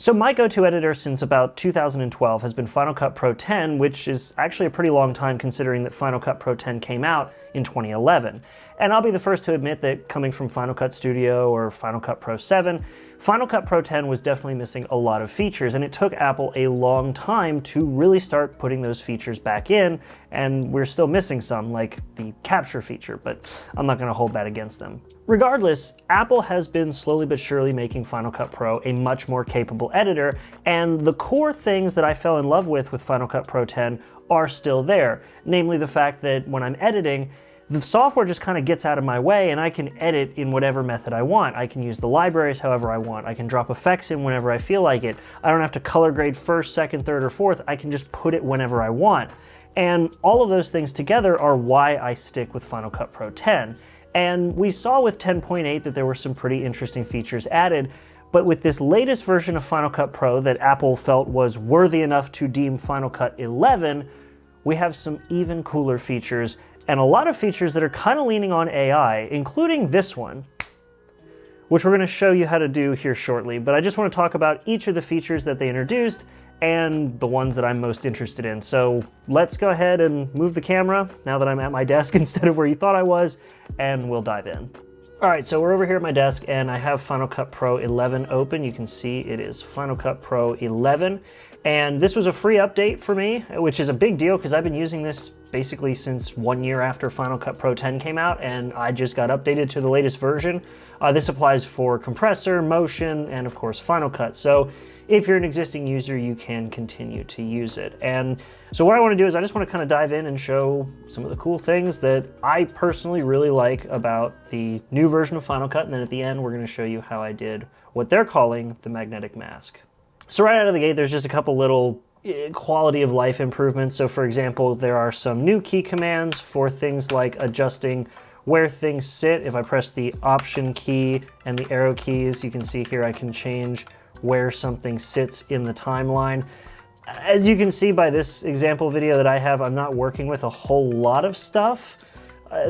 So my go-to editor since about 2012 has been Final Cut Pro 10, which is actually a pretty long time considering that Final Cut Pro 10 came out in 2011. And I'll be the first to admit that coming from Final Cut Studio or Final Cut Pro 7, Final Cut Pro 10 was definitely missing a lot of features, and it took Apple a long time to really start putting those features back in, and we're still missing some, like the capture feature, but I'm not going to hold that against them. Regardless, Apple has been slowly but surely making Final Cut Pro a much more capable editor, and the core things that I fell in love with Final Cut Pro 10 are still there, namely the fact that when I'm editing, the software just kind of gets out of my way and I can edit in whatever method I want. I can use the libraries however I want. I can drop effects in whenever I feel like it. I don't have to color grade first, second, third, or fourth. I can just put it whenever I want. And all of those things together are why I stick with Final Cut Pro 10. And we saw with 10.8 that there were some pretty interesting features added, but with this latest version of Final Cut Pro that Apple felt was worthy enough to deem Final Cut 11, we have some even cooler features and a lot of features that are kind of leaning on AI, including this one, which we're going to show you how to do here shortly. But I just want to talk about each of the features that they introduced and the ones that I'm most interested in. So let's go ahead and move the camera now that I'm at my desk instead of where you thought I was, and we'll dive in. All right, so we're over here at my desk and I have Final Cut Pro 11 open. You can see it is Final Cut Pro 11. And this was a free update for me, which is a big deal because I've been using this basically since 1 year after Final Cut Pro 10 came out, and I just got updated to the latest version. This applies for compressor, motion, and of course Final Cut. So if you're an existing user, you can continue to use it. And so what I want to do is I just want to kind of dive in and show some of the cool things that I personally really like about the new version of Final Cut, and then at the end we're going to show you how I did what they're calling the magnetic mask. So right out of the gate, there's just a couple little quality of life improvements. So for example, there are some new key commands for things like adjusting where things sit. If I press the Option key and the arrow keys, you can see here I can change where something sits in the timeline. As you can see by this example video that I have, I'm not working with a whole lot of stuff.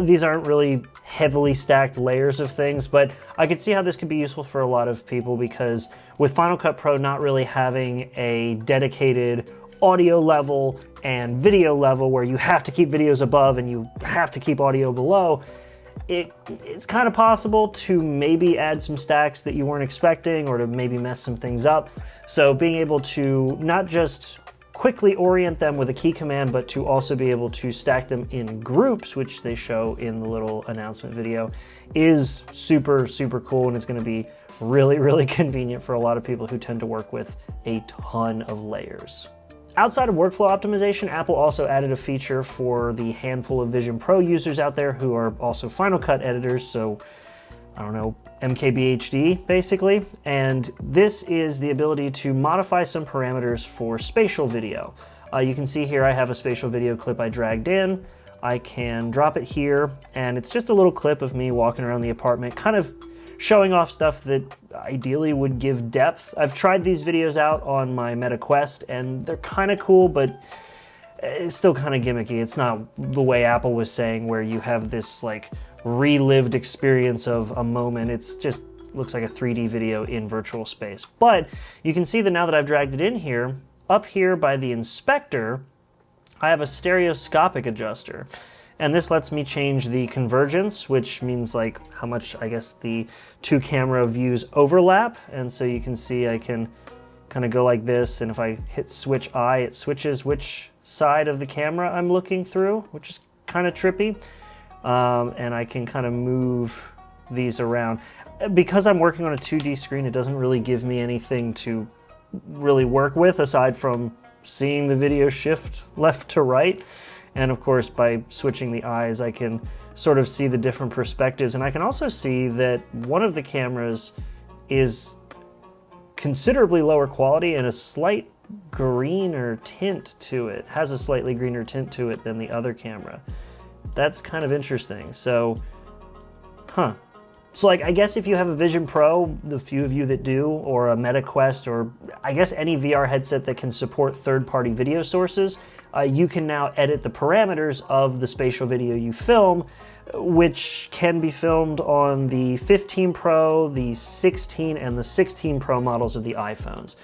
These aren't really heavily stacked layers of things, but I could see how this could be useful for a lot of people because with Final Cut Pro not really having a dedicated audio level and video level where you have to keep videos above and you have to keep audio below, it's kind of possible to maybe add some stacks that you weren't expecting or to maybe mess some things up. So being able to not just quickly orient them with a key command, but to also be able to stack them in groups, which they show in the little announcement video, is super, super cool, and it's going to be really, really convenient for a lot of people who tend to work with a ton of layers. Outside of workflow optimization, Apple also added a feature for the handful of Vision Pro users out there who are also Final Cut editors, so I don't know, MKBHD basically, and this is the ability to modify some parameters for spatial video. You can see here I have a spatial video clip I dragged in. I can drop it here, and it's just a little clip of me walking around the apartment, kind of showing off stuff that ideally would give depth. I've tried these videos out on my Meta Quest, and they're kind of cool, but it's still kind of gimmicky. It's not the way Apple was saying where you have this like relived experience of a moment. It's just looks like a 3D video in virtual space. But you can see that now that I've dragged it in here, up here by the inspector, I have a stereoscopic adjuster. And this lets me change the convergence, which means like how much, I guess, the two camera views overlap. And so you can see I can kind of go like this, and if I hit switch I, it switches which side of the camera I'm looking through, which is kind of trippy. And I can kind of move these around. Because I'm working on a 2D screen, it doesn't really give me anything to really work with aside from seeing the video shift left to right. And of course, by switching the eyes, I can sort of see the different perspectives. And I can also see that one of the cameras is considerably lower quality and a slight greener tint to it, has a slightly greener tint to it than the other camera. That's kind of interesting. So, So like, I guess if you have a Vision Pro, the few of you that do, or a Meta Quest, or I guess any VR headset that can support third-party video sources, you can now edit the parameters of the spatial video you film which can be filmed on the 15 Pro, the 16, and the 16 Pro models of the iPhones.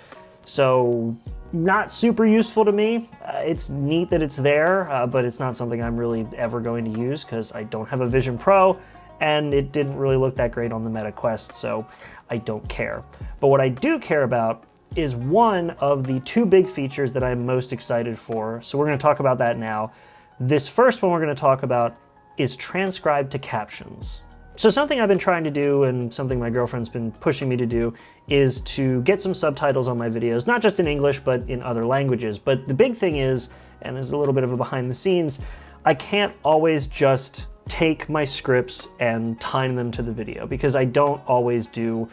So not super useful to me. It's neat that it's there, but it's not something I'm really ever going to use because I don't have a Vision Pro, and it didn't really look that great on the Meta Quest, so I don't care. But what I do care about is one of the two big features that I'm most excited for, so we're going to talk about that now. This first one we're going to talk about is Transcribe to captions. So something I've been trying to do, and something my girlfriend's been pushing me to do, is to get some subtitles on my videos, not just in English, but in other languages. But the big thing is, and there's a little bit of a behind the scenes, I can't always just take my scripts and time them to the video, because I don't always do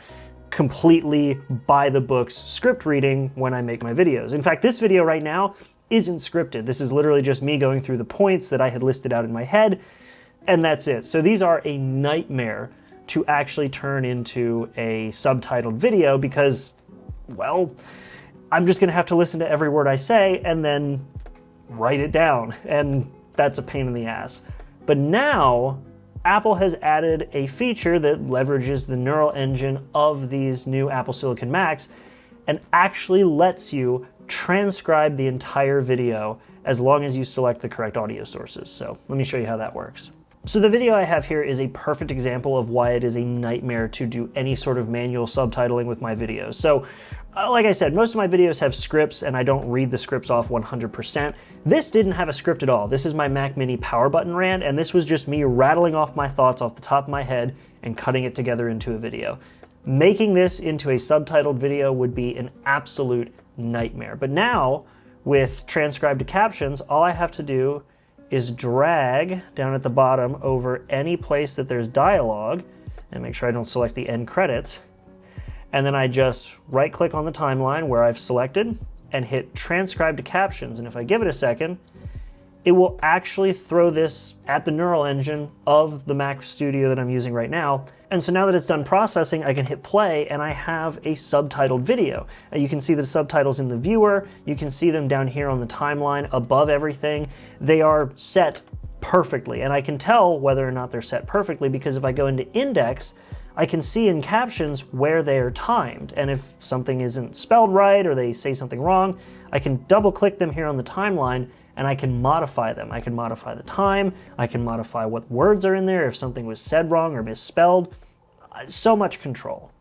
completely by the books script reading when I make my videos. In fact, this video right now isn't scripted. This is literally just me going through the points that I had listed out in my head, and that's it. So these are a nightmare to actually turn into a subtitled video because, well, I'm just gonna have to listen to every word I say and then write it down, and that's a pain in the ass. But now, Apple has added a feature that leverages the neural engine of these new Apple Silicon Macs and actually lets you transcribe the entire video as long as you select the correct audio sources. So let me show you how that works. So the video I have here is a perfect example of why it is a nightmare to do any sort of manual subtitling with my videos. So like I said, most of my videos have scripts and I don't read the scripts off 100%. This didn't have a script at all. This is my Mac Mini power button rant, and this was just me rattling off my thoughts off the top of my head and cutting it together into a video. Making this into a subtitled video would be an absolute nightmare. But now, with Transcribe to captions, all I have to do is drag down at the bottom over any place that there's dialogue, and make sure I don't select the end credits. And then I just right click on the timeline where I've selected and hit Transcribe to captions. And if I give it a second, it will actually throw this at the neural engine of the Mac Studio that I'm using right now. And so now that it's done processing, I can hit play and I have a subtitled video. You can see the subtitles in the viewer. You can see them down here on the timeline above everything. They are set perfectly, and I can tell whether or not they're set perfectly because if I go into index, I can see in captions where they are timed. And if something isn't spelled right or they say something wrong, I can double click them here on the timeline and I can modify them. I can modify the time, I can modify what words are in there, if something was said wrong or misspelled. So much control.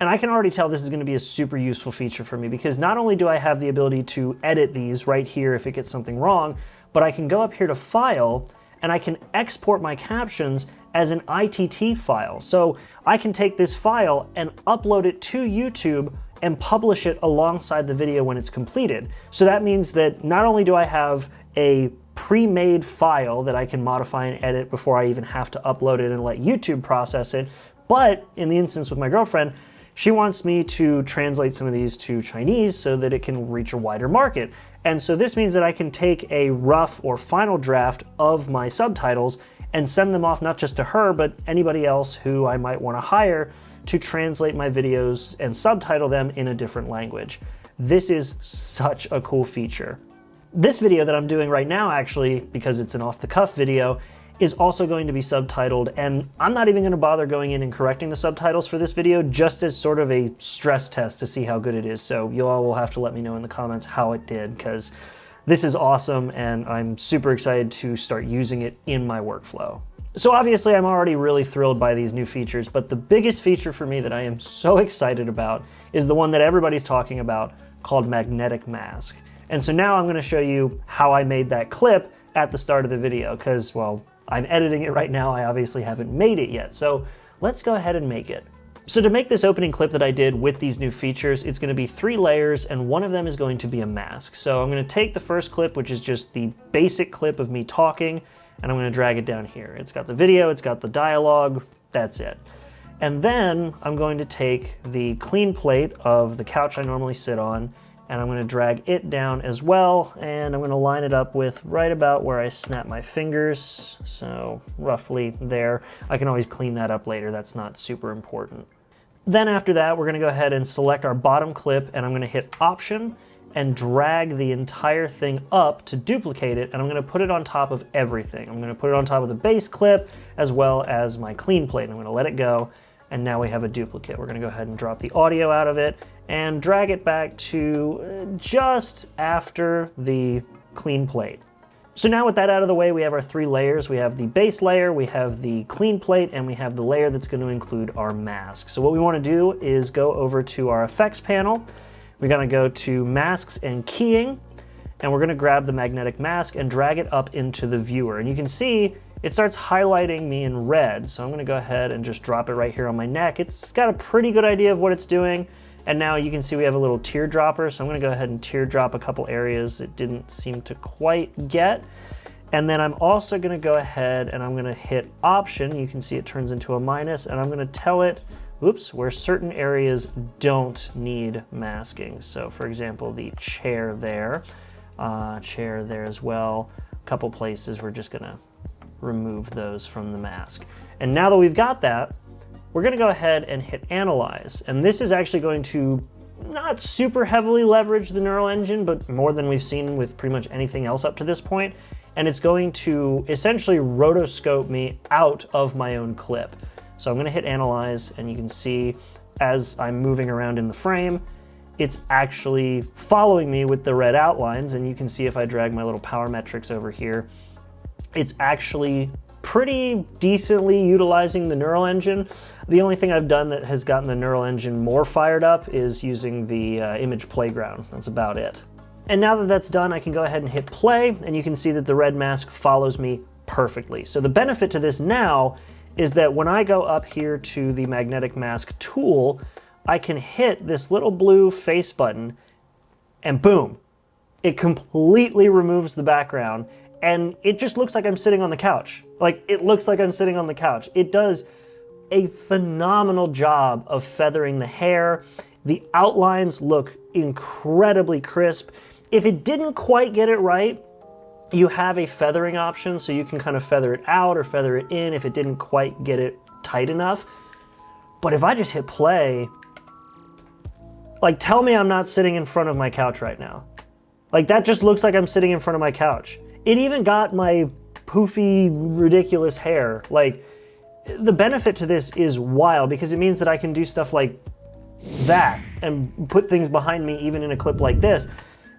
And I can already tell this is going to be a super useful feature for me because not only do I have the ability to edit these right here if it gets something wrong, but I can go up here to File and I can export my captions as an ITT file. So I can take this file and upload it to YouTube and publish it alongside the video when it's completed. So that means that not only do I have a pre-made file that I can modify and edit before I even have to upload it and let YouTube process it, but in the instance with my girlfriend, she wants me to translate some of these to Chinese so that it can reach a wider market. And so this means that I can take a rough or final draft of my subtitles and send them off not just to her, but anybody else who I might want to hire to translate my videos and subtitle them in a different language. This is such a cool feature. This video that I'm doing right now, actually, because it's an off-the-cuff video, is also going to be subtitled, and I'm not even going to bother going in and correcting the subtitles for this video, just as sort of a stress test to see how good it is. So you all will have to let me know in the comments how it did, because this is awesome and I'm super excited to start using it in my workflow. So obviously I'm already really thrilled by these new features, but the biggest feature for me that I am so excited about is the one that everybody's talking about, called Magnetic Mask. And so now I'm going to show you how I made that clip at the start of the video, because, well, I'm editing it right now. I obviously haven't made it yet. So let's go ahead and make it. So to make this opening clip that I did with these new features, it's going to be 3 layers, and one of them is going to be a mask. So I'm going to take the first clip, which is just the basic clip of me talking, and I'm going to drag it down here. It's got the video, it's got the dialogue, that's it. And then I'm going to take the clean plate of the couch I normally sit on, and I'm going to drag it down as well, and I'm going to line it up with right about where I snap my fingers, so roughly there. I can always clean that up later, that's not super important. Then after that, we're going to go ahead and select our bottom clip, and I'm going to hit Option, and drag the entire thing up to duplicate it, and I'm gonna put it on top of everything. I'm gonna put it on top of the base clip as well as my clean plate. I'm gonna let it go, and now we have a duplicate. We're gonna go ahead and drop the audio out of it and drag it back to just after the clean plate. So now with that out of the way, we have our 3 layers. We have the base layer, we have the clean plate, and we have the layer that's going to include our mask. So what we want to do is go over to our effects panel. We're going to go to masks and keying, and we're going to grab the magnetic mask and drag it up into the viewer. And you can see it starts highlighting me in red. So I'm going to go ahead and just drop it right here on my neck. It's got a pretty good idea of what it's doing. And now you can see we have a little teardropper, so I'm gonna go ahead and teardrop a couple areas it didn't seem to quite get. And then I'm also gonna go ahead and I'm gonna hit Option. You can see it turns into a minus, and I'm gonna tell it, oops, where certain areas don't need masking. So for example, the chair there as well. A couple places we're just gonna remove those from the mask. And now that we've got that, we're gonna go ahead and hit Analyze. And this is actually going to not super heavily leverage the neural engine, but more than we've seen with pretty much anything else up to this point. And it's going to essentially rotoscope me out of my own clip. So I'm gonna hit Analyze, and you can see as I'm moving around in the frame, it's actually following me with the red outlines. And you can see if I drag my little power metrics over here, it's actually pretty decently utilizing the neural engine. The only thing I've done that has gotten the neural engine more fired up is using the image playground. That's about it. And now that that's done, I can go ahead and hit play, and you can see that the red mask follows me perfectly. So the benefit to this now is that when I go up here to the magnetic mask tool, I can hit this little blue face button, and boom, it completely removes the background, and it just looks like I'm sitting on the couch. Like, it looks like I'm sitting on the couch. It does a phenomenal job of feathering the hair. The outlines look incredibly crisp. If it didn't quite get it right, you have a feathering option, so you can kind of feather it out or feather it in if it didn't quite get it tight enough. But if I just hit play, like, tell me I'm not sitting in front of my couch right now. Like, that just looks like I'm sitting in front of my couch. It even got my poofy, ridiculous hair. Like, the benefit to this is wild because it means that I can do stuff like that and put things behind me even in a clip like this.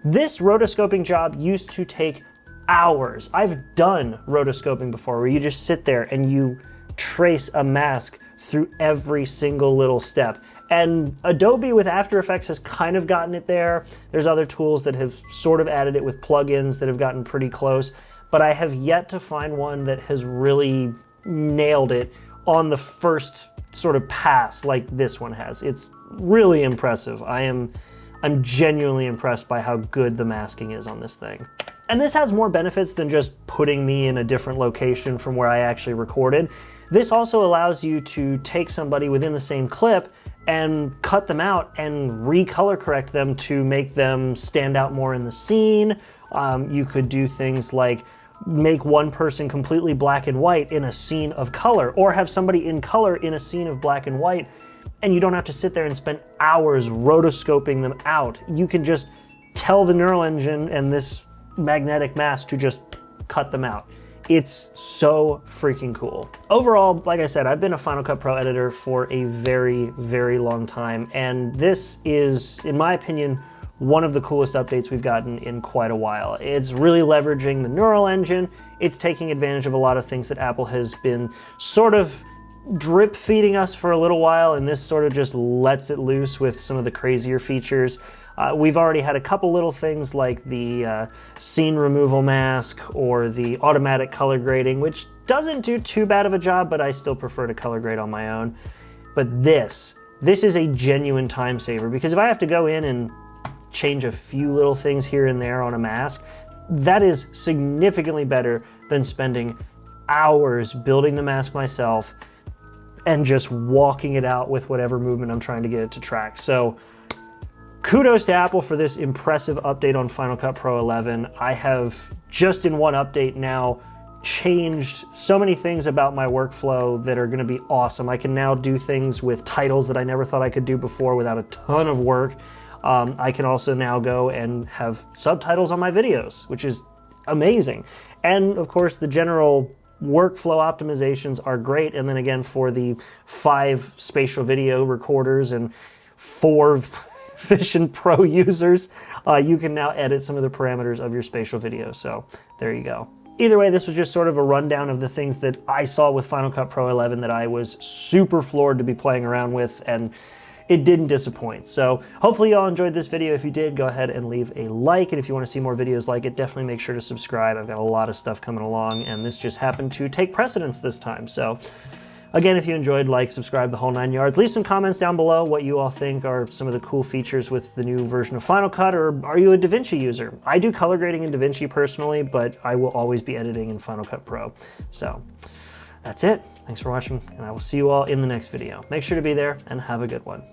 This rotoscoping job used to take hours. I've done rotoscoping before where you just sit there and you trace a mask through every single little step. And Adobe with After Effects has kind of gotten it there. There's other tools that have sort of added it with plugins that have gotten pretty close, but I have yet to find one that has really nailed it on the first sort of pass like this one has. It's really impressive. I'm genuinely impressed by how good the masking is on this thing. And this has more benefits than just putting me in a different location from where I actually recorded. This also allows you to take somebody within the same clip and cut them out and recolor correct them to make them stand out more in the scene. You could do things like make one person completely black and white in a scene of color, or have somebody in color in a scene of black and white, and you don't have to sit there and spend hours rotoscoping them out. You can just tell the neural engine and this magnetic mask to just cut them out. It's so freaking cool. Overall, like I said, I've been a Final Cut Pro editor for a very, very long time, and this is, in my opinion, one of the coolest updates we've gotten in quite a while. It's really leveraging the neural engine. It's taking advantage of a lot of things that Apple has been sort of drip feeding us for a little while, and this sort of just lets it loose with some of the crazier features. We've already had a couple little things like the scene removal mask or the automatic color grading, which doesn't do too bad of a job, but I still prefer to color grade on my own. But this is a genuine time saver, because if I have to go in and change a few little things here and there on a mask, that is significantly better than spending hours building the mask myself and just walking it out with whatever movement I'm trying to get it to track. So kudos to Apple for this impressive update on Final Cut Pro 11. I have, just in one update now, changed so many things about my workflow that are going to be awesome. I can now do things with titles that I never thought I could do before without a ton of work. I can also now go and have subtitles on my videos, which is amazing. And of course, the general workflow optimizations are great. And then again, for the 5 spatial video recorders and 4 Vision Pro users, you can now edit some of the parameters of your spatial video. So there you go. Either way, this was just sort of a rundown of the things that I saw with Final Cut Pro 11 that I was super floored to be playing around with, and it didn't disappoint. So hopefully you all enjoyed this video. If you did, go ahead and leave a like, and if you want to see more videos like it, definitely make sure to subscribe. I've got a lot of stuff coming along, and this just happened to take precedence this time. So again, if you enjoyed, like, subscribe, the whole 9 yards. Leave some comments down below what you all think are some of the cool features with the new version of Final Cut, or are you a DaVinci user? I do color grading in DaVinci personally, but I will always be editing in Final Cut Pro. So that's it. Thanks for watching, and I will see you all in the next video. Make sure to be there, and have a good one.